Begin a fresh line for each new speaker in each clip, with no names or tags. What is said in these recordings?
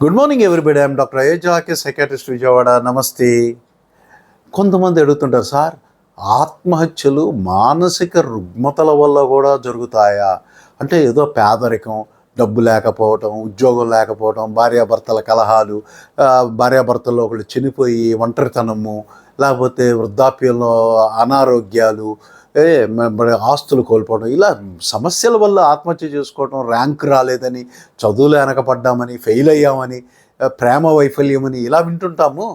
Good morning everybody. I'm doctor Ayodhya Ake, psychiatrist, Vijayawada. నమస్తే. కొంతమంది అడుగుతుంటారు, సార్ ఆత్మహత్యలు మానసిక రుగ్మతల వల్ల కూడా జరుగుతాయా? అంటే ఏదో పేదరికం, డబ్బు లేకపోవటం, ఉద్యోగం లేకపోవటం, భార్యాభర్తల కలహాలు, భార్యాభర్తల్లో ఒకళ్ళు చనిపోయి ఒంటరితనము, లేకపోతే వృద్ధాప్యంలో అనారోగ్యాలు, మరి ఆస్తులు కోల్పోవడం, ఇలా సమస్యల వల్ల ఆత్మహత్య చేసుకోవడం, ర్యాంక్ రాలేదని, చదువులో వెనకపడ్డామని, ఫెయిల్ అయ్యామని, ప్రేమ వైఫల్యమని ఇలా వింటుంటాము.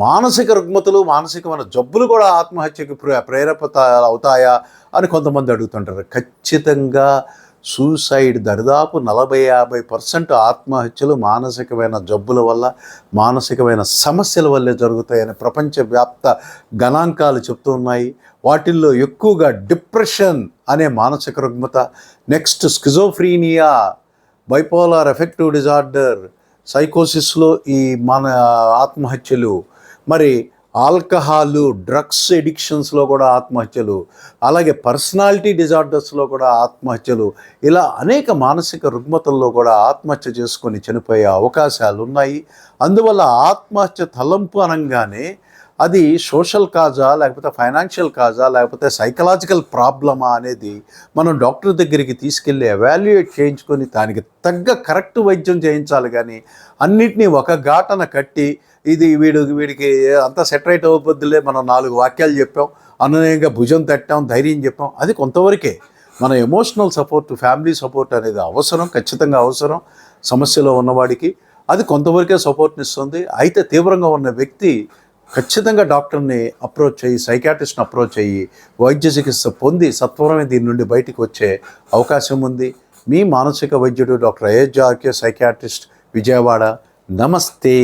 మానసిక రుగ్మతలు, మానసికమైన జబ్బులు కూడా ఆత్మహత్యకి ప్రేరేపిత అవుతాయా అని కొంతమంది అడుగుతుంటారు. ఖచ్చితంగా సూసైడ్ దరిదాపు 40-50% ఆత్మహత్యలు మానసికమైన జబ్బుల వల్ల, మానసికమైన సమస్యల వల్లే జరుగుతాయని ప్రపంచవ్యాప్త గణాంకాలు చెప్తూ ఉన్నాయి. వాటిల్లో ఎక్కువగా డిప్రెషన్ అనే మానసిక రుగ్మత, next schizophrenia, bipolar affective disorder, సైకోసిస్లో ఈ మన ఆత్మహత్యలు, మరి ఆల్కహాలు, డ్రగ్స్ ఎడిక్షన్స్లో కూడా ఆత్మహత్యలు, అలాగే పర్సనాలిటీ డిజార్డర్స్లో కూడా ఆత్మహత్యలు, ఇలా అనేక మానసిక రుగ్మతల్లో కూడా ఆత్మహత్య చేసుకొని చనిపోయే అవకాశాలు ఉన్నాయి. అందువల్ల ఆత్మహత్య తలంపు అనగానే అది సోషల్ కాజా, లేకపోతే ఫైనాన్షియల్ కాజా, లేకపోతే సైకలాజికల్ ప్రాబ్లమా అనేది మనం డాక్టర్ దగ్గరికి తీసుకెళ్ళి ఎవాల్యుయేట్ చేయించుకొని దానికి తగ్గ కరెక్ట్ వైద్యం చేయించాలి. కానీ అన్నిటినీ ఒక ఘాటన కట్టి ఇది వీడికి అంతా సెటరైట్ అవ్వబద్దులే, మనం 4 వాక్యాలు చెప్పాం, అనునయంగా భుజం తట్టాం, ధైర్యం చెప్పాం, అది కొంతవరకే. మన ఎమోషనల్ సపోర్ట్, ఫ్యామిలీ సపోర్ట్ అనేది అవసరం, ఖచ్చితంగా అవసరం. సమస్యలో ఉన్నవాడికి అది కొంతవరకే సపోర్ట్ని ఇస్తుంది. అయితే తీవ్రంగా ఉన్న వ్యక్తి ఖచ్చితంగా డాక్టర్ని అప్రోచ్ అయ్యి, సైకాట్రిస్ట్ని అప్రోచ్ అయ్యి వైద్య చికిత్స పొంది సత్వరమే దీని నుండి బయటికి వచ్చే అవకాశం ఉంది. మీ మానసిక వైద్యుడు డాక్టర్ అయోధ్య ఆకే, సైకాట్రిస్ట్, విజయవాడ. నమస్తే.